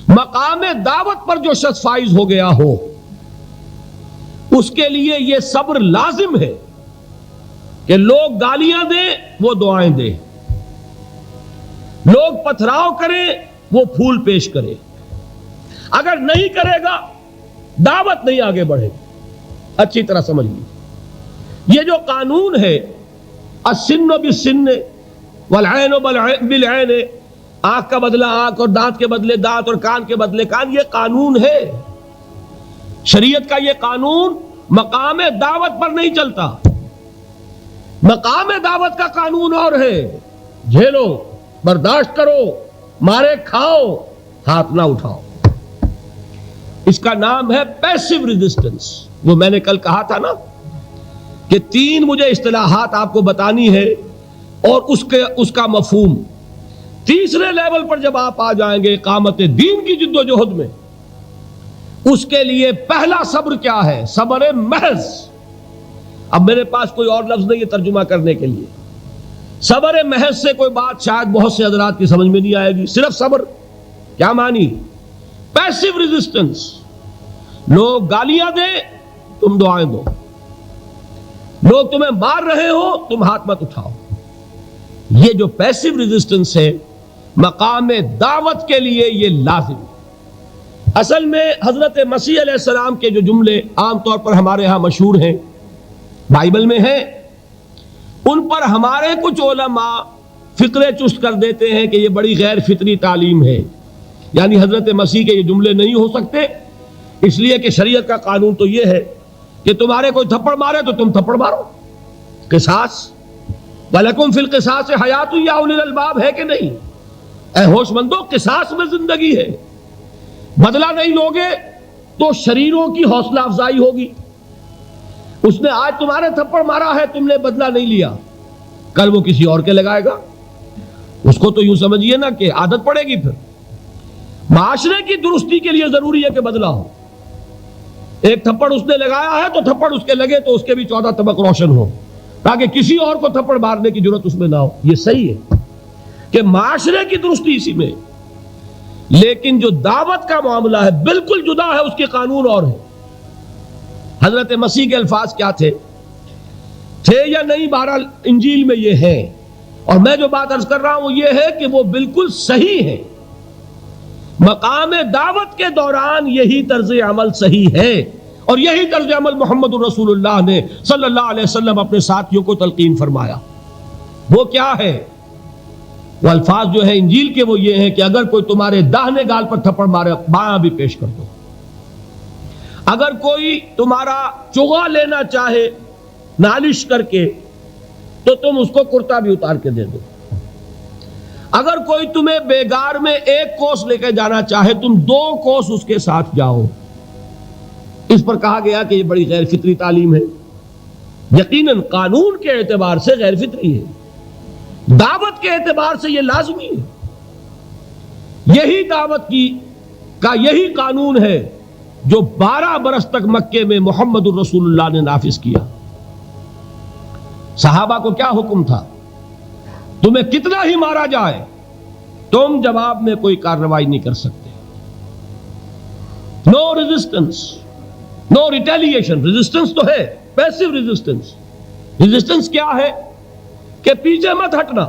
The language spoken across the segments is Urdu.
مقام دعوت پر جو شخص فائز ہو گیا ہو اس کے لیے یہ صبر لازم ہے کہ لوگ گالیاں دیں وہ دعائیں دیں، لوگ پتھراؤ کریں وہ پھول پیش کرے، اگر نہیں کرے گا دعوت نہیں آگے بڑھے گی۔ اچھی طرح سمجھ لیجیے، یہ جو قانون ہے السن بالسن والعین بالعین، آنکھ کا بدلہ آنکھ اور دانت کے بدلے دانت اور کان کے بدلے کان، یہ قانون ہے شریعت کا۔ یہ قانون مقام دعوت پر نہیں چلتا، مقام دعوت کا قانون اور ہے، جھیلو، برداشت کرو، مارے کھاؤ، ہاتھ نہ اٹھاؤ۔ اس کا نام ہے پیسو ریزسٹنس۔ وہ میں نے کل کہا تھا نا کہ تین مجھے اصطلاحات آپ کو بتانی ہے اور اس کا مفہوم۔ تیسرے لیول پر جب آپ آ جائیں گے اقامت دین کی جد و جہد میں، اس کے لیے پہلا صبر کیا ہے؟ صبر محض۔ اب میرے پاس کوئی اور لفظ نہیں ہے ترجمہ کرنے کے لیے۔ صبر محض سے کوئی بات شاید بہت سے حضرات کی سمجھ میں نہیں آئے گی۔ صرف صبر کیا معنی؟ Passive resistance. لوگ گالیاں دیں تم دعائیں دو، لوگ تمہیں مار رہے ہو تم ہاتھ مت اٹھاؤ۔ یہ جو پیسو ریزسٹنس ہے مقام دعوت کے لیے یہ لازم ہے۔ اصل میں حضرت مسیح علیہ السلام کے جو جملے عام طور پر ہمارے ہاں مشہور ہیں، بائبل میں ہیں، ان پر ہمارے کچھ علماء فقرے چست کر دیتے ہیں کہ یہ بڑی غیر فطری تعلیم ہے، یعنی حضرت مسیح کے یہ جملے نہیں ہو سکتے، اس لیے کہ شریعت کا قانون تو یہ ہے کہ تمہارے کوئی تھپڑ مارے تو تم تھپڑ مارو۔ قصاص، وَلَكُمْ فِي الْقِصَاصِ حَيَاتٌ يَا أُولِي الْأَلْبَابِ، ہے کہ نہیں؟ اے ہوش مندو، قصاص میں زندگی ہے، بدلہ نہیں لوگے تو شریروں کی حوصلہ افزائی ہوگی۔ اس نے آج تمہارے تھپڑ مارا ہے، تم نے بدلہ نہیں لیا، کل وہ کسی اور کے لگائے گا۔ اس کو تو یوں سمجھیے نا کہ عادت پڑے گی۔ پھر معاشرے کی درستی کے لیے ضروری ہے کہ بدلہ ہو۔ ایک تھپڑ اس نے لگایا ہے تو تھپڑ اس کے لگے تو اس کے بھی 14 طبق روشن ہو، تاکہ کسی اور کو تھپڑ مارنے کی ضرورت اس میں نہ ہو۔ یہ صحیح ہے کہ معاشرے کی درستی اسی میں، لیکن جو دعوت کا معاملہ ہے بالکل جدا ہے، اس کے قانون اور ہے۔ حضرت مسیح کے الفاظ کیا تھے یا نہیں، بہرحال انجیل میں یہ ہے، اور میں جو بات عرض کر رہا ہوں یہ ہے کہ وہ بالکل صحیح ہے۔ مقام دعوت کے دوران یہی طرز عمل صحیح ہے، اور یہی طرز عمل محمد الرسول اللہ نے صلی اللہ علیہ وسلم اپنے ساتھیوں کو تلقین فرمایا۔ وہ کیا ہے؟ وہ الفاظ جو ہے انجیل کے وہ یہ ہیں کہ اگر کوئی تمہارے داہنے گال پر تھپڑ مارے بایاں بھی پیش کر دو، اگر کوئی تمہارا چغا لینا چاہے نالش کر کے تو تم اس کو کرتا بھی اتار کے دے دو، اگر کوئی تمہیں بیگار میں 1 کوس لے کے جانا چاہے تم 2 کوس اس کے ساتھ جاؤ۔ اس پر کہا گیا کہ یہ بڑی غیر فطری تعلیم ہے۔ یقیناً قانون کے اعتبار سے غیر فطری ہے، دعوت کے اعتبار سے یہ لازمی ہے۔ یہی دعوت کا یہی قانون ہے جو 12 برس تک مکے میں محمد الرسول اللہ نے نافذ کیا۔ صحابہ کو کیا حکم تھا؟ تمہیں کتنا ہی مارا جائے تم جواب میں کوئی کارروائی نہیں کر سکتے۔ نو ریزسٹنس، نو ریٹیلیشن۔ ریزسٹنس تو ہے، پیسو ریزسٹنس۔ ریزسٹنس کیا ہے؟ کہ پیچھے مت ہٹنا۔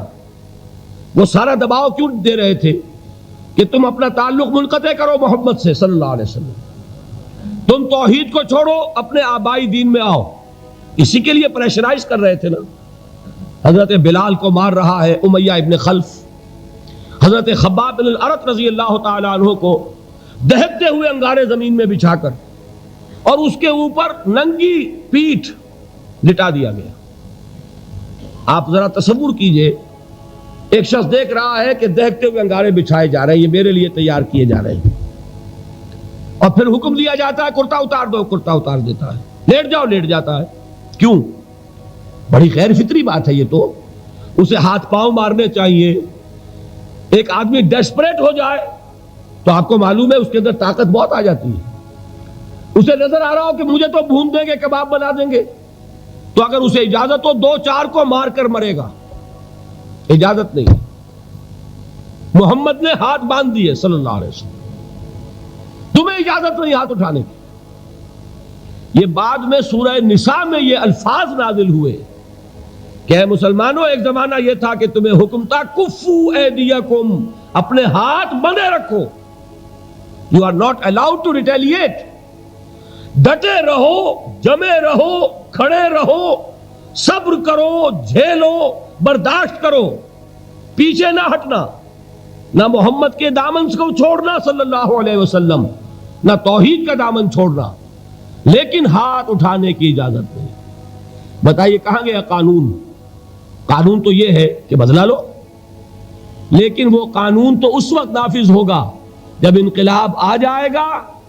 وہ سارا دباؤ کیوں دے رہے تھے کہ تم اپنا تعلق منقطع کرو محمد سے صلی اللہ علیہ وسلم، تم توحید کو چھوڑو، اپنے آبائی دین میں آؤ۔ اسی کے لیے پریشرائز کر رہے تھے نا۔ حضرت بلال کو مار رہا ہے امیہ ابن خلف، حضرت خباب بن الارت رضی اللہ تعالی عنہ کو دہکتے ہوئے انگارے زمین میں بچھا کر اور اس کے اوپر ننگی پیٹھ لٹا دیا گیا۔ آپ ذرا تصور کیجئے، ایک شخص دیکھ رہا ہے کہ دہکتے ہوئے انگارے بچھائے جا رہے ہیں، یہ میرے لیے تیار کیے جا رہے ہیں، اور پھر حکم دیا جاتا ہے کرتا اتار دو، کرتا اتار دیتا ہے، لیٹ جاؤ، لیٹ جاتا ہے۔ کیوں؟ بڑی غیر فطری بات ہے یہ تو۔ اسے ہاتھ پاؤں مارنے چاہیے۔ ایک آدمی ڈیسپریٹ ہو جائے تو آپ کو معلوم ہے اس کے اندر طاقت بہت آ جاتی ہے۔ اسے نظر آ رہا ہو کہ مجھے تو بھون دیں گے، کباب بنا دیں گے، تو اگر اسے اجازت ہو 2-4 کو مار کر مرے گا۔ اجازت نہیں۔ محمد نے ہاتھ باندھ دیے صلی اللہ علیہ وسلم، تمہیں اجازت نہیں ہاتھ اٹھانے کی۔ یہ بعد میں سورہ نساء میں یہ الفاظ نازل ہوئے کہ اے مسلمانوں، ایک زمانہ یہ تھا کہ تمہیں حکم تھا کفو ایدیکم، اپنے ہاتھ بندھے رکھو، you are not allowed to retaliate, ڈٹے رہو، جمے رہو، کھڑے رہو، صبر کرو، جھیلو، برداشت کرو، پیچھے نہ ہٹنا، نہ محمد کے دامن کو چھوڑنا صلی اللہ علیہ وسلم، نہ توحید کا دامن چھوڑنا، لیکن ہاتھ اٹھانے کی اجازت نہیں۔ بتائیے کہاں گیا قانون؟ قانون تو یہ ہے کہ بدلا لو، لیکن وہ قانون تو اس وقت نافذ ہوگا جب انقلاب آ جائے گا،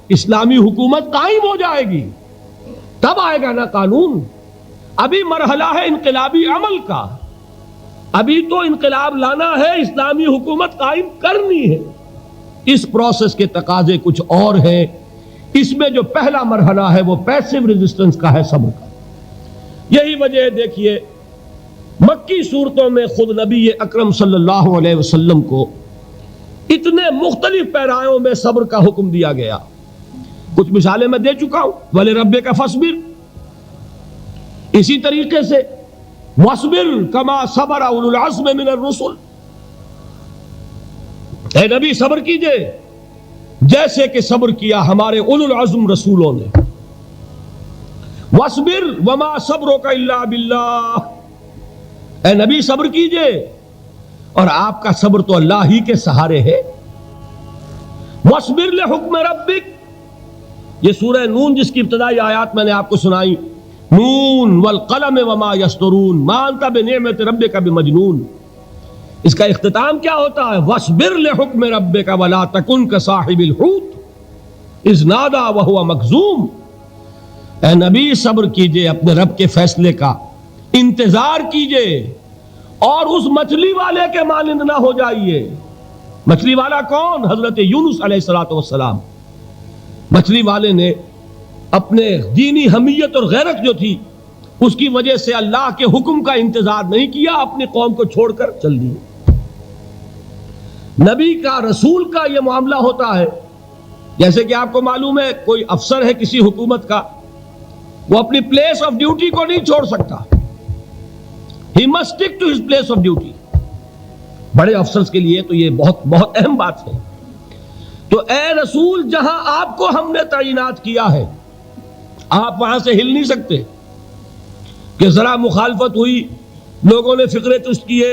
اسلامی حکومت قائم ہو جائے گی، تب آئے گا نا قانون۔ ابھی مرحلہ ہے انقلابی عمل کا، ابھی تو انقلاب لانا ہے، اسلامی حکومت قائم کرنی ہے۔ اس پروسیس کے تقاضے کچھ اور ہیں۔ اس میں جو پہلا مرحلہ ہے وہ پیسو ریزسٹنس کا ہے، صبر کا۔ یہی وجہ ہے، دیکھیے مکی صورتوں میں خود نبی اکرم صلی اللہ علیہ وسلم کو اتنے مختلف پیرایوں میں صبر کا حکم دیا گیا۔ کچھ مثالیں میں دے چکا ہوں، وَلِرَبِّكَ فَاصْبِرْ، اسی طریقے سے وَاصْبِرْ كَمَا صَبَرَ أُولُو الْعَزْمِ مِنَ الرُّسُلِ، اے نبی صبر کیجئے جیسے کہ صبر کیا ہمارے اولو العزم رسولوں نے۔ وَاصْبِرْ وَمَا صَبْرُكَ إِلَّا بِاللَّهِ، اے نبی صبر کیجئے، اور آپ کا صبر تو اللہ ہی کے سہارے ہے۔ وَاصْبِرْ لِحُكْمِ رَبِّكَ، یہ سورہ نون جس کی ابتدائی آیات میں نے آپ کو سنائی، نون والقلم وما یسطرون ما انت بنعمت ربک بمجنون، اس کا اختتام کیا ہوتا ہے؟ وَاصْبِرْ لِحُكْمِ رَبِّكَ وَلَا تَكُنْ كَصَاحِبِ الْحُوتِ إِذْ نَادَىٰ وَهُوَ مَكْظُومٌ، اے نبی صبر کیجئے، اپنے رب کے فیصلے کا انتظار کیجئے، اور اس مچھلی والے کے مانند نہ ہو جائیے۔ مچھلی والا کون؟ حضرت یونس علیہ السلام۔ مچھلی والے نے اپنے دینی حمیت اور غیرت جو تھی اس کی وجہ سے اللہ کے حکم کا انتظار نہیں کیا، اپنی قوم کو چھوڑ کر چل دیے۔ نبی کا، رسول کا یہ معاملہ ہوتا ہے، جیسے کہ آپ کو معلوم ہے کوئی افسر ہے کسی حکومت کا، وہ اپنی پلیس آف ڈیوٹی کو نہیں چھوڑ سکتا، he must stick to his place of duty. بڑے افسرز کے لیے تو یہ بہت بہت اہم بات ہے۔ تو اے رسول، جہاں آپ کو ہم نے تعینات کیا ہے، آپ وہاں سے ہل نہیں سکتے کہ ذرا مخالفت ہوئی، لوگوں نے فقرے تست کیے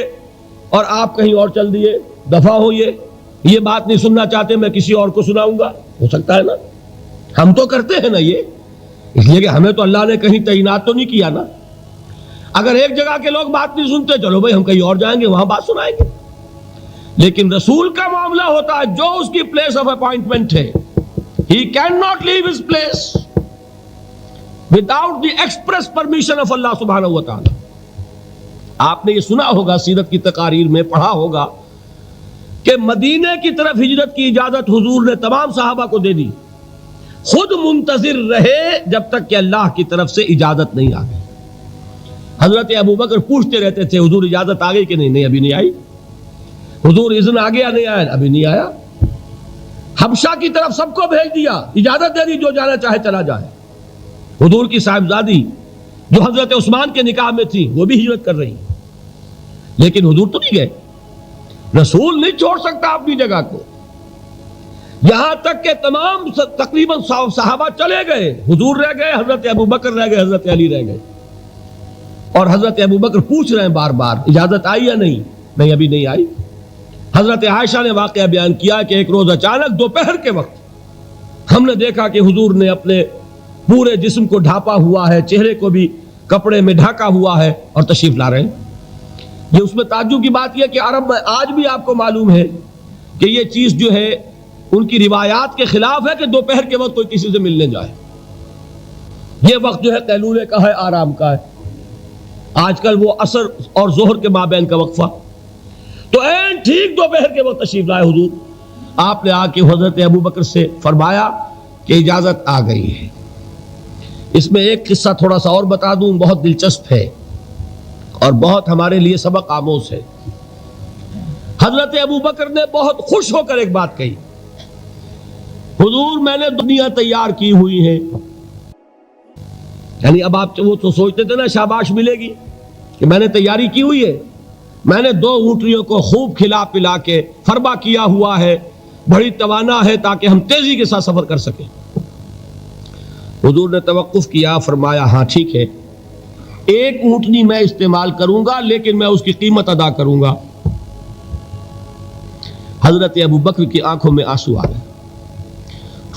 اور آپ کہیں اور چل دیے، دفع ہوئیے، یہ بات نہیں سننا چاہتے، میں کسی اور کو سناؤں گا، ہو سکتا ہے نا؟ ہم تو کرتے ہیں نا یہ، اس لیے کہ ہمیں تو اللہ نے کہیں تعینات تو نہیں کیا نا۔ اگر ایک جگہ کے لوگ بات نہیں سنتے، چلو بھائی ہم کہیں اور جائیں گے، وہاں بات سنائیں گے۔ لیکن رسول کا معاملہ ہوتا ہے جو اس کی پلیس آف اپوائنٹمنٹ ہے، he cannot leave his place without the express permission of Allah سبحانہ و تعالی۔ آپ نے یہ سنا ہوگا، سیرت کی تقاریر میں پڑھا ہوگا کہ مدینے کی طرف ہجرت کی اجازت حضور نے تمام صحابہ کو دے دی، خود منتظر رہے جب تک کہ اللہ کی طرف سے اجازت نہیں آ گئی۔ حضرت ابوبکر پوچھتے رہتے تھے حضور اجازت آ گئی کہ نہیں؟ نہیں ابھی نہیں آئی۔ حضور اذن آ گیا؟ نہیں آیا، ابھی نہیں آیا۔ حبشہ کی طرف سب کو بھیج دیا، اجازت دے دی جو جانا چاہے چلا جائے۔ حضور کی صاحبزادی جو حضرت عثمان کے نکاح میں تھی وہ بھی ہجرت کر رہی، لیکن حضور تو نہیں گئے۔ رسول نہیں چھوڑ سکتا اپنی جگہ کو، یہاں تک کہ تمام تقریباً صحابہ چلے گئے، حضور رہ گئے، حضرت ابوبکر رہ گئے، حضرت علی رہ گئے، اور حضرت ابوبکر پوچھ رہے ہیں بار بار اجازت آئی یا نہیں؟ نہیں ابھی نہیں آئی۔ حضرت عائشہ نے واقعہ بیان کیا کہ ایک روز اچانک دوپہر کے وقت ہم نے دیکھا کہ حضور نے اپنے پورے جسم کو ڈھانپا ہوا ہے، چہرے کو بھی کپڑے میں ڈھانکا ہوا ہے اور تشریف لا رہے ہیں۔ یہ اس میں تعجب کی بات یہ کہ عرب میں آج بھی آپ کو معلوم ہے کہ یہ چیز جو ہے ان کی روایات کے خلاف ہے کہ دوپہر کے وقت کوئی کسی سے ملنے جائے۔ یہ وقت جو ہے قیلولے کا ہے، آرام کا ہے۔ آج کل وہ عصر اور ظہر کے مابین کا وقفہ، تو این ٹھیک دوپہر کے وقت تشریف لائے حضور۔ آپ نے آ کے حضرت ابوبکر سے فرمایا کہ اجازت آ گئی ہے۔ اس میں ایک قصہ تھوڑا سا اور بتا دوں، بہت دلچسپ ہے اور بہت ہمارے لیے سبق آموز ہے۔ حضرت ابوبکر نے بہت خوش ہو کر ایک بات کہی، حضور میں نے دنیا تیار کی ہوئی ہے. یعنی اب آپ وہ تو سوچتے تھے نا شاباش ملے گی کہ میں نے تیاری کی ہوئی ہے، میں نے 2 اونٹنیوں کو خوب کھلا پلا کے فربا کیا ہوا ہے، بڑی توانا ہے تاکہ ہم تیزی کے ساتھ سفر کر سکیں. حضور نے توقف کیا، فرمایا ہاں ٹھیک ہے، 1 اونٹنی میں استعمال کروں گا لیکن میں اس کی قیمت ادا کروں گا. حضرت ابو بکر کی آنکھوں میں آنسو آ گئے،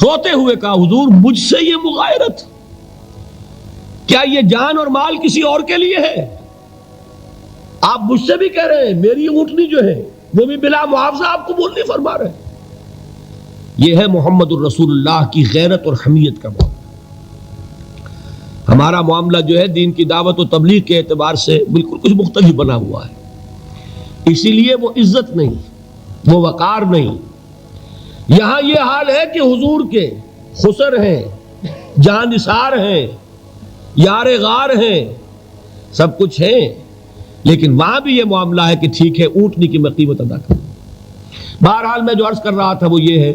روتے ہوئے کہا حضور مجھ سے یہ مغایرت، کیا یہ جان اور مال کسی اور کے لیے ہے؟ آپ مجھ سے بھی کہہ رہے ہیں میری اونٹنی جو ہے وہ بھی بلا معاوضہ آپ قبول نہیں فرما رہے. یہ ہے محمد الرسول اللہ کی غیرت اور حمیت کا معاملہ. ہمارا معاملہ جو ہے دین کی دعوت و تبلیغ کے اعتبار سے بالکل کچھ مختلف بنا ہوا ہے. اسی لیے وہ عزت نہیں، وہ وقار نہیں. یہاں یہ حال ہے کہ حضور کے خسر ہیں، جان نثار ہیں، یار غار ہیں، سب کچھ ہیں، لیکن وہاں بھی یہ معاملہ ہے کہ ٹھیک ہے اونٹنی کی میں قیمت ادا کروں. بہرحال میں جو عرض کر رہا تھا وہ یہ ہے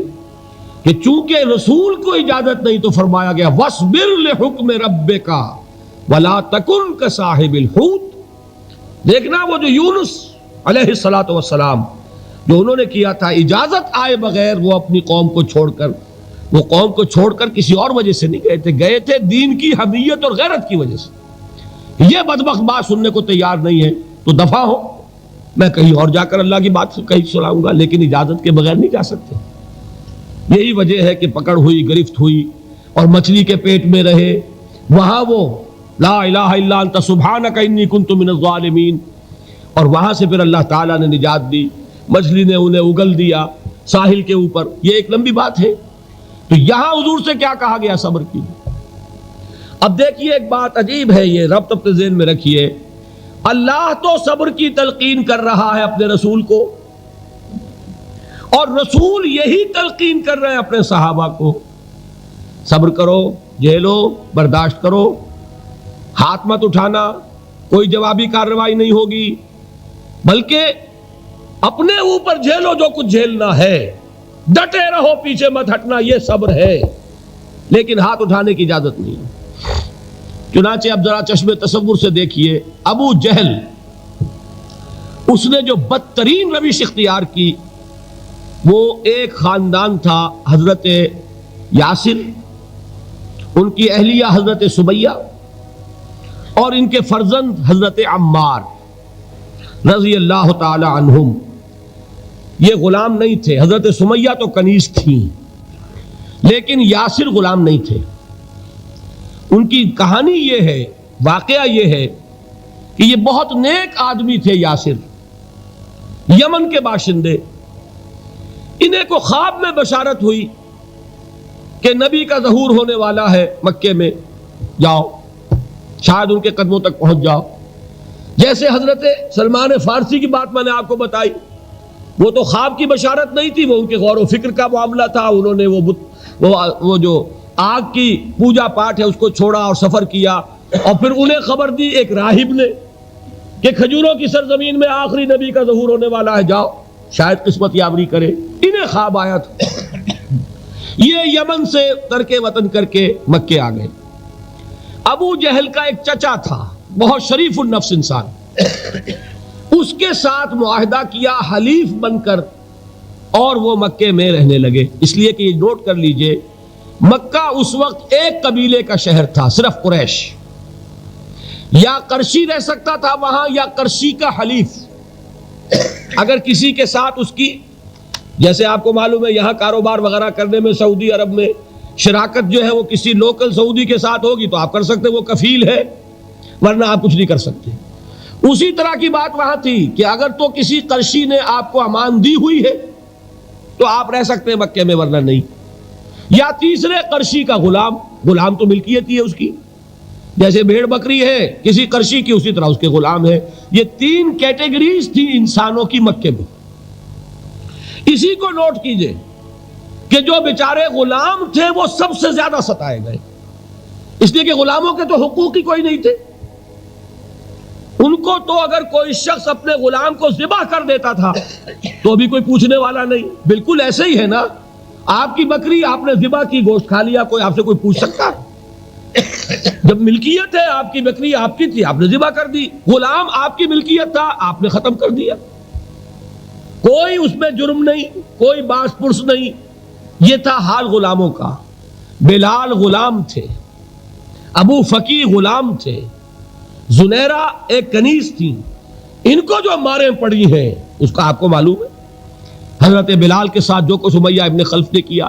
کہ چونکہ رسول کو اجازت نہیں تو فرمایا گیا وَاصْبِرْ لِحُکْمِ رَبِّكَ وَلَا تَكُنْ كَصَاحِبِ الْحُوتِ. دیکھنا وہ جو یونس علیہ السلام جو انہوں نے کیا تھا اجازت آئے بغیر، وہ اپنی قوم کو چھوڑ کر کسی اور وجہ سے نہیں گئے تھے دین کی حمیت اور غیرت کی وجہ سے. یہ بدبخت بات سننے کو تیار نہیں ہے تو دفع ہو، میں کہیں اور جا کر اللہ کی بات کہیں سناؤں گا، لیکن اجازت کے بغیر نہیں جا سکتے. یہی وجہ ہے کہ پکڑ ہوئی، گرفت ہوئی اور مچھلی کے پیٹ میں رہے. وہاں وہ لا الہ الا انت سبحانک انی کنت من الظالمین، اور وہاں سے پھر اللہ تعالیٰ نے نجات دی، مچھلی نے انہیں اگل دیا ساحل کے اوپر. یہ ایک لمبی بات ہے. تو یہاں حضور سے کیا کہا گیا؟ صبر کی. اب دیکھیے ایک بات عجیب ہے، یہ ربط اپنے ذہن میں رکھیے. اللہ تو صبر کی تلقین کر رہا ہے اپنے رسول کو، اور رسول یہی تلقین کر رہے ہیں اپنے صحابہ کو. صبر کرو، جھیلو، برداشت کرو، ہاتھ مت اٹھانا، کوئی جوابی کارروائی نہیں ہوگی، بلکہ اپنے اوپر جھیلو جو کچھ جھیلنا ہے، ڈٹے رہو، پیچھے مت ہٹنا، یہ صبر ہے. لیکن ہاتھ اٹھانے کی اجازت نہیں. چنانچہ اب ذرا چشم تصور سے دیکھیے، ابو جہل اس نے جو بدترین روش اختیار کی، وہ ایک خاندان تھا حضرت یاسر، ان کی اہلیہ حضرت سمیہ، اور ان کے فرزند حضرت عمار رضی اللہ تعالی عنہم. یہ غلام نہیں تھے. حضرت سمیہ تو کنیز تھیں لیکن یاسر غلام نہیں تھے. ان کی کہانی یہ ہے، واقعہ یہ ہے کہ یہ بہت نیک آدمی تھے. یاسر یمن کے باشندے. انہیں کو خواب میں بشارت ہوئی کہ نبی کا ظہور ہونے والا ہے مکے میں، جاؤ شاید ان کے قدموں تک پہنچ جاؤ. جیسے حضرت سلمان فارسی کی بات میں نے آپ کو بتائی، وہ تو خواب کی بشارت نہیں تھی، وہ ان کے غور و فکر کا معاملہ تھا. انہوں نے وہ جو آگ کی پوجا پاٹ ہے اس کو چھوڑا اور سفر کیا، اور پھر انہیں خبر دی ایک راہب نے کہ کھجوروں کی سرزمین میں آخری نبی کا ظہور ہونے والا ہے، جاؤ شاید قسمت یابری کرے. انہیں خواب آیا تھا. یہ یمن سے ترک وطن کر کے مکے آ گئے. ابو جہل کا ایک چچا تھا، بہت شریف النفس انسان، اس کے ساتھ معاہدہ کیا حلیف بن کر، اور وہ مکے میں رہنے لگے. اس لیے کہ یہ نوٹ کر لیجئے، مکہ اس وقت ایک قبیلے کا شہر تھا، صرف قریش. یا قرشی رہ سکتا تھا وہاں، یا قرشی کا حلیف. اگر کسی کے ساتھ اس کی، جیسے آپ کو معلوم ہے یہاں کاروبار وغیرہ کرنے میں سعودی عرب میں شراکت جو ہے وہ کسی لوکل سعودی کے ساتھ ہوگی تو آپ کر سکتے، وہ کفیل ہے، ورنہ آپ کچھ نہیں کر سکتے. اسی طرح کی بات وہاں تھی کہ اگر تو کسی قرشی نے آپ کو امان دی ہوئی ہے تو آپ رہ سکتے ہیں مکے میں، ورنہ نہیں. یا تیسرے قرشی کا غلام، غلام تو ملکیت ہی ہے اس کی، جیسے بھیڑ بکری ہے کسی قرشی کی، اسی طرح اس کے غلام ہے. یہ 3 کیٹیگریز تھی انسانوں کی مکے میں. اسی کو نوٹ کیجئے کہ جو بیچارے غلام تھے وہ سب سے زیادہ ستائے گئے، اس لیے کہ غلاموں کے تو حقوق ہی کوئی نہیں تھے. ان کو تو اگر کوئی شخص اپنے غلام کو ذبح کر دیتا تھا تو بھی کوئی پوچھنے والا نہیں. بالکل ایسے ہی ہے نا، آپ کی بکری آپ نے ذبح کی، گوشت کھا لیا، کوئی آپ سے کوئی پوچھ سکتا ہے؟ جب ملکیت ہے، آپ کی بکری آپ کی تھی، آپ نے ذبح کر دی. غلام آپ کی ملکیت تھا، آپ نے ختم کر دیا. کوئی اس میں جرم نہیں، کوئی باس پرس نہیں. یہ تھا حال غلاموں کا. بلال غلام تھے، ابو فقی غلام تھے، زنیرہ ایک کنیز تھی. ان کو جو ماریں پڑی ہیں اس کا آپ کو معلوم ہے. حضرت بلال کے ساتھ جو کچھ امیہ ابن خلف نے کیا،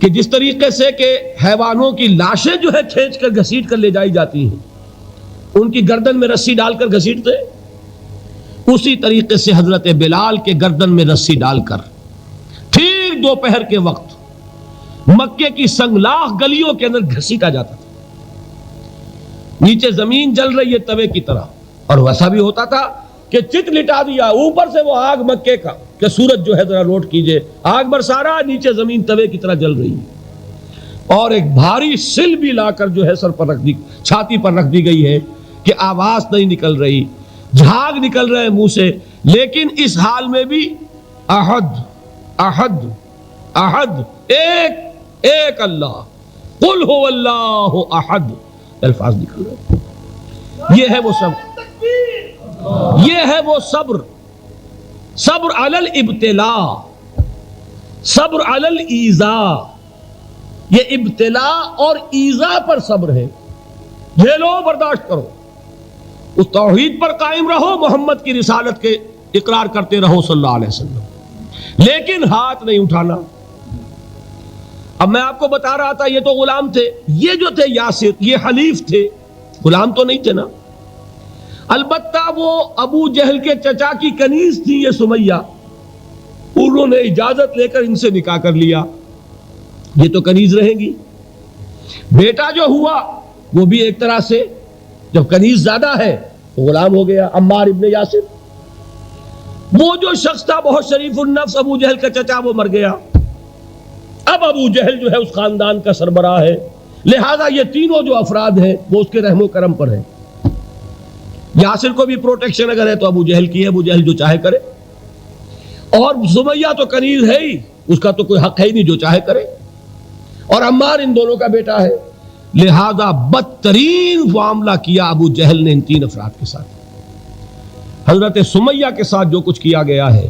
کہ جس طریقے سے کہ حیوانوں کی لاشیں جو ہے کھینچ کر گھسیٹ کر لے جائی جاتی ہیں، ان کی گردن میں رسی ڈال کر گھسیٹتے، اسی طریقے سے حضرت بلال کے گردن میں رسی ڈال کر ٹھیک دوپہر کے وقت مکے کی سنگلاخ گلیوں کے اندر گھسیٹا جاتا تھا. نیچے زمین جل رہی ہے توے کی طرح، اور ویسا بھی ہوتا تھا کہ چت لٹا دیا، اوپر سے وہ آگ مکے کا کہ سورج جو ہے ذرا نوٹ کیجئے، آگ برسا رہا، نیچے زمین توے کی طرح جل رہی ہے، اور ایک بھاری سل بھی لا کر جو ہے سر پر رکھ دی، چھاتی پر رکھ دی گئی ہے کہ آواز نہیں نکل رہی، جھاگ نکل رہے منہ سے. لیکن اس حال میں بھی احد احد احد، ایک ایک اللہ، قل هو اللہ احد، الفاظ نکل رہے. یہ ہے وہ صبر، یہ ہے وہ صبر. صبر علی الابتلاء، صبر علی الایذاء. یہ ابتلاء اور ایذاء پر صبر ہے. جھیلو، برداشت کرو، اس توحید پر قائم رہو، محمد کی رسالت کے اقرار کرتے رہو صلی اللہ علیہ وسلم، لیکن ہاتھ نہیں اٹھانا. اب میں آپ کو بتا رہا تھا یہ تو غلام تھے، یہ جو تھے یاسر یہ حلیف تھے، غلام تو نہیں تھے نا. البتہ وہ ابو جہل کے چچا کی کنیز تھی یہ سمیہ، انہوں نے اجازت لے کر ان سے نکاح کر لیا، یہ تو کنیز رہیں گی. بیٹا جو ہوا وہ بھی ایک طرح سے جب کنیز زیادہ ہے تو غلام ہو گیا، عمار ابن یاسر. وہ جو شخص تھا بہت شریف النفس ابو جہل کا چچا، وہ مر گیا. اب ابو جہل جو ہے اس خاندان کا سربراہ ہے، لہذا یہ تینوں جو افراد ہیں وہ اس کے رحم و کرم پر ہیں. یاسر کو بھی پروٹیکشن اگر ہے تو ابو جہل کی ہے، ابو جہل جو چاہے کرے، اور سمیہ تو کنیز ہے ہی، اس کا تو کوئی حق ہے ہی نہیں، جو چاہے کرے. اور عمار ان دونوں کا بیٹا ہے، لہذا بدترین معاملہ کیا ابو جہل نے ان تین افراد کے ساتھ. حضرت سمیہ کے ساتھ جو کچھ کیا گیا ہے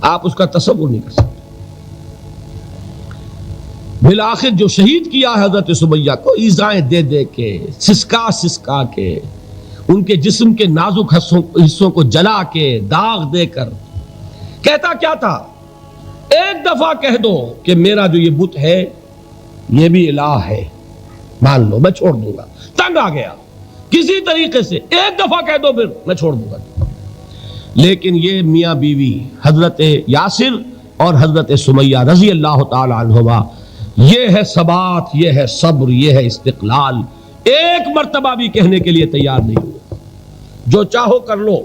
آپ اس کا تصور نہیں کر سکتے. بالآخر جو شہید کیا ہے حضرت سمیہ کو، ایذائیں دے دے کے، سسکا سسکا کے، ان کے جسم کے نازک حصوں کو جلا کے، داغ دے کر. کہتا کیا تھا؟ ایک دفعہ کہہ دو کہ میرا جو یہ بت ہے یہ بھی الہ ہے، مان لو، میں چھوڑ دوں گا. تنگ آ گیا، کسی طریقے سے ایک دفعہ کہہ دو پھر میں چھوڑ دوں گا. لیکن یہ میاں بیوی حضرت یاسر اور حضرت سمیہ رضی اللہ تعالی عنہما، یہ ہے ثبات، یہ ہے صبر، یہ ہے استقلال. ایک مرتبہ بھی کہنے کے لیے تیار نہیں ہوئے، جو چاہو کر لو،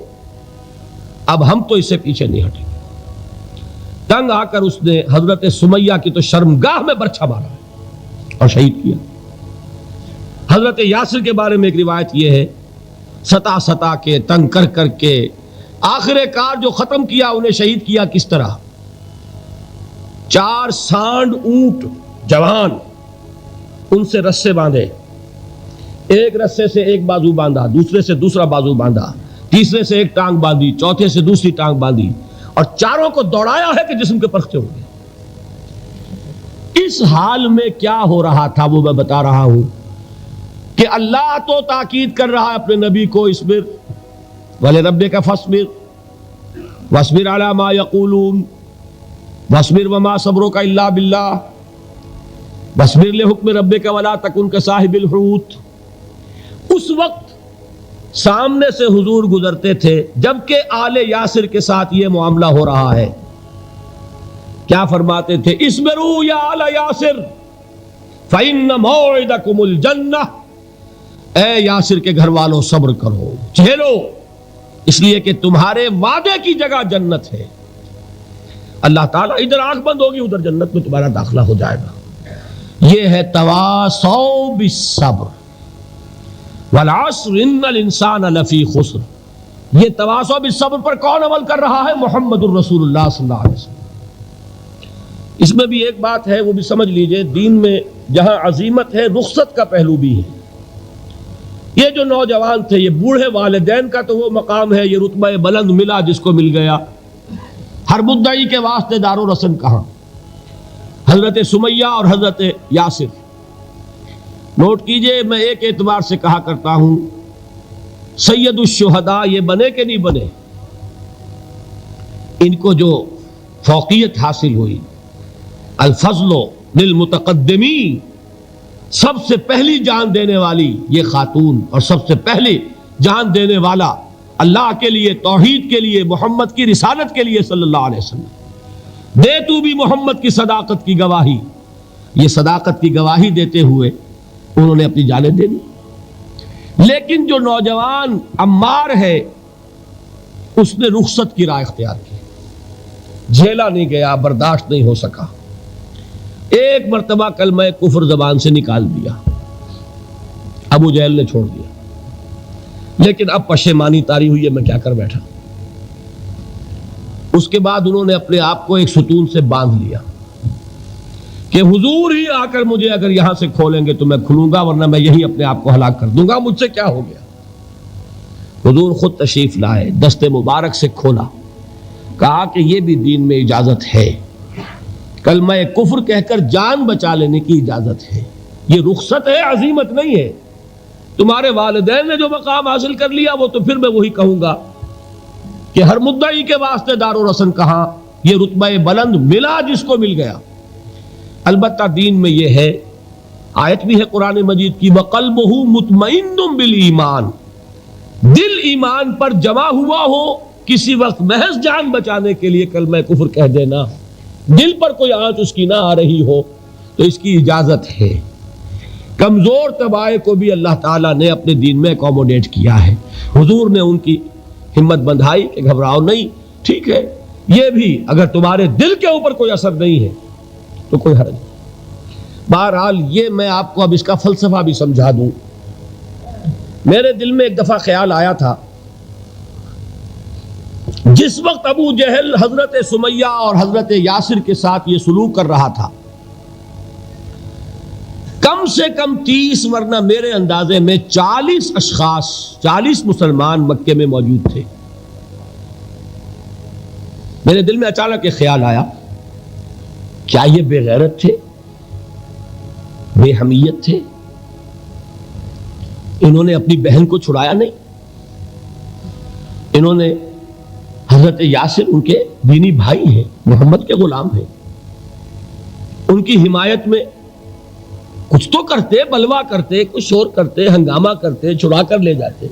اب ہم تو اس سے پیچھے نہیں ہٹیں گے. تنگ آ کر اس نے حضرت سمیہ کی تو شرمگاہ میں برچھا مارا اور شہید کیا. حضرت یاسر کے بارے میں ایک روایت یہ ہے، ستا ستا کے، تنگ کر کر کے، آخر کار جو ختم کیا، انہیں شہید کیا کس طرح؟ 4 سانڈ اونٹ جوان، ان سے رسے باندھے، ایک رسے سے ایک بازو باندھا، دوسرے سے دوسرا بازو باندھا، تیسرے سے ایک ٹانگ باندھی، چوتھے سے دوسری ٹانگ باندھی، اور چاروں کو دوڑایا ہے کہ جسم کے پرخچے ہو گئے. اس حال میں کیا ہو رہا تھا وہ میں بتا رہا ہوں کہ اللہ تو تاکید کر رہا ہے اپنے نبی کو، اصبر وَلِرَبِّكَ فَاصْبِرْ وَاصْبِرْ عَلَى مَا يَقُولُونَ وَاصْبِرْ وَمَا صَبْرُكَ إِلَّا بِاللَّهِ وَاصْبِرْ لِحُكْمِ رَبِّكَ وَلَا تَكُنْ كَصَاحِبِ الْحُوتِ. اس وقت سامنے سے حضور گزرتے تھے جبکہ آل یاسر کے ساتھ یہ معاملہ ہو رہا ہے. کیا فرماتے تھے؟ اصبروا یا آل یاسر فإن موعدکم الجنہ. اے یاسر کے گھر والوں صبر کرو، جھیلو، اس لیے کہ تمہارے وعدے کی جگہ جنت ہے. اللہ تعالیٰ ادھر آنکھ بند ہوگی ادھر جنت میں تمہارا داخلہ ہو جائے گا. یہ ہے تواصوا بالصبر والعصر ان الانسان لفی خسر. یہ تواصوا بالصبر پر کون عمل کر رہا ہے؟ محمد الرسول اللہ صلی اللہ علیہ وسلم. اس میں بھی ایک بات ہے، وہ بھی سمجھ لیجئے، دین میں جہاں عظیمت ہے رخصت کا پہلو بھی ہے۔ یہ جو نوجوان تھے، یہ بوڑھے والدین کا تو وہ مقام ہے، یہ رتبہ بلند ملا جس کو مل گیا۔ ہر مدعی کے واسطے دار و رسن کہاں؟ حضرت سمیہ اور حضرت یاسر۔ نوٹ کیجئے، میں ایک اعتبار سے کہا کرتا ہوں، سید الشہداء یہ بنے کہ نہیں بنے، ان کو جو فوقیت حاصل ہوئی، الفضل للمتقدمین، سب سے پہلی جان دینے والی یہ خاتون، اور سب سے پہلی جان دینے والا اللہ کے لیے، توحید کے لیے، محمد کی رسالت کے لیے صلی اللہ علیہ وسلم۔ دے تو بھی محمد کی صداقت کی گواہی۔ یہ صداقت کی گواہی دیتے ہوئے انہوں نے اپنی جانیں دے دی۔ لیکن جو نوجوان عمار ہے، اس نے رخصت کی راہ اختیار کی، جھیلا نہیں گیا، برداشت نہیں ہو سکا، ایک مرتبہ کلمہ کفر زبان سے نکال دیا، ابو جہل نے چھوڑ دیا، لیکن اب پشیمانی طاری ہوئی ہے، میں کیا کر بیٹھا۔ اس کے بعد انہوں نے اپنے آپ کو ایک ستون سے باندھ لیا کہ حضور ہی آ کر مجھے اگر یہاں سے کھولیں گے تو میں کھلوں گا، ورنہ میں یہی اپنے آپ کو ہلاک کر دوں گا، مجھ سے کیا ہو گیا۔ حضور خود تشریف لائے، دست مبارک سے کھولا، کہا کہ یہ بھی دین میں اجازت ہے، کلمہ کفر کہہ کر جان بچا لینے کی اجازت ہے، یہ رخصت ہے، عزیمت نہیں ہے۔ تمہارے والدین نے جو مقام حاصل کر لیا وہ تو پھر میں وہی کہوں گا کہ ہر مدعی کے واسطے دار و رسن کہاں، یہ رتبہ بلند ملا جس کو مل گیا۔ البتہ دین میں یہ ہے، آیت بھی ہے قرآن مجید کی، وَقَلْبُهُ مُطْمَئِنٌ بِالْإِيمَانِ، دل ایمان پر جمع ہوا ہو، کسی وقت محض جان بچانے کے لیے کلمہ کفر کہہ دینا، دل پر کوئی آنچ اس کی نہ آ رہی ہو تو اس کی اجازت ہے۔ کمزور طبائع کو بھی اللہ تعالیٰ نے اپنے دین میں اکوموڈیٹ کیا ہے۔ حضور نے ان کی ہمت بندھائی کہ گھبراؤ نہیں، ٹھیک ہے، یہ بھی اگر تمہارے دل کے اوپر کوئی اثر نہیں ہے تو کوئی حرج نہیں۔ بہرحال یہ میں آپ کو اب اس کا فلسفہ بھی سمجھا دوں۔ میرے دل میں ایک دفعہ خیال آیا تھا، جس وقت ابو جہل حضرت سمیہ اور حضرت یاسر کے ساتھ یہ سلوک کر رہا تھا، کم سے کم 30 ورنہ میرے اندازے میں 40 اشخاص، 40 مسلمان مکے میں موجود تھے۔ میرے دل میں اچانک ایک خیال آیا، کیا یہ بے غیرت تھے، بے حمیت تھے؟ انہوں نے اپنی بہن کو چھڑایا نہیں، انہوں نے حضرت یاسر ان کے دینی بھائی ہیں، محمد کے غلام ہیں، ان کی حمایت میں کچھ تو کرتے، بلوا کرتے، کچھ شور کرتے، ہنگامہ کرتے، چھڑا کر لے جاتے،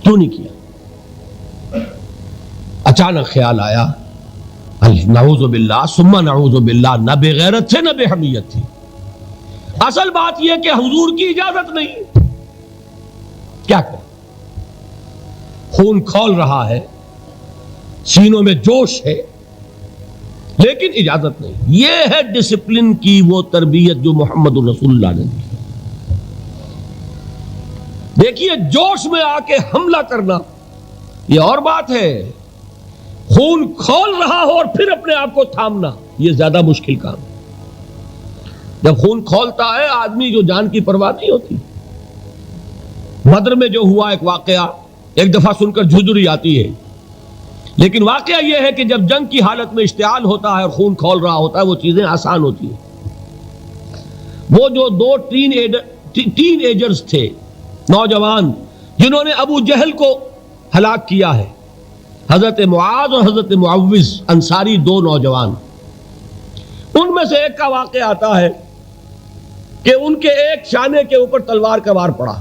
کیوں نہیں کیا؟ اچانک خیال آیا، نعوذ باللہ ثم نعوذ باللہ، نہ بے غیرت تھے نہ بے حمیت تھی، اصل بات یہ کہ حضور کی اجازت نہیں، کیا کریں؟ خون کھول رہا ہے، سینوں میں جوش ہے، لیکن اجازت نہیں۔ یہ ہے ڈسپلن کی وہ تربیت جو محمد رسول اللہ نے دی۔ دیکھیے، جوش میں آ کے حملہ کرنا یہ اور بات ہے، خون کھول رہا ہو اور پھر اپنے آپ کو تھامنا یہ زیادہ مشکل کام ہے۔ جب خون کھولتا ہے آدمی جو جان کی پرواہ نہیں ہوتی۔ بدر میں جو ہوا ایک واقعہ ایک دفعہ سن کر جھجری آتی ہے، لیکن واقعہ یہ ہے کہ جب جنگ کی حالت میں اشتعال ہوتا ہے اور خون کھول رہا ہوتا ہے وہ چیزیں آسان ہوتی ہیں۔ وہ جو 2 ٹین ایجرز تھے، نوجوان، جنہوں نے ابو جہل کو ہلاک کیا ہے، حضرت معاذ اور حضرت معوذ، انصاری 2 نوجوان، ان میں سے ایک کا واقعہ آتا ہے کہ ان کے ایک شانے کے اوپر تلوار کا وار پڑا،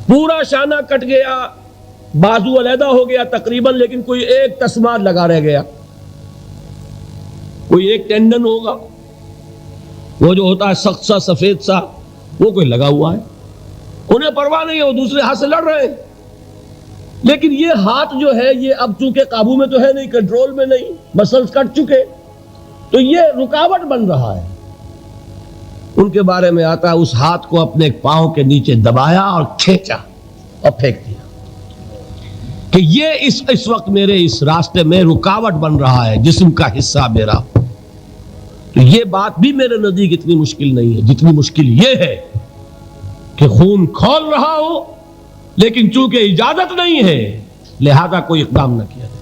پورا شانہ کٹ گیا، بازو علیحدہ ہو گیا تقریباً، لیکن کوئی ایک تسمہ لگا رہ گیا، کوئی ایک ٹینڈن ہوگا، وہ جو ہوتا ہے سخت سا سفید سا، وہ کوئی لگا ہوا ہے، انہیں پرواہ نہیں ہے، وہ دوسرے ہاتھ سے لڑ رہے ہیں، لیکن یہ ہاتھ جو ہے یہ اب چونکہ قابو میں تو ہے نہیں، کنٹرول میں نہیں، مسلز کٹ چکے، تو یہ رکاوٹ بن رہا ہے۔ ان کے بارے میں آتا ہے اس ہاتھ کو اپنے پاؤں کے نیچے دبایا اور کھینچا اور پھینک دیا۔ کہ یہ اس وقت میرے اس راستے میں رکاوٹ بن رہا ہے، جسم کا حصہ میرا، تو یہ بات بھی میرے نزدیک اتنی مشکل نہیں ہے جتنی مشکل یہ ہے کہ خون کھول رہا ہو لیکن چونکہ اجازت نہیں ہے لہذا کوئی اقدام نہ کیا جائے۔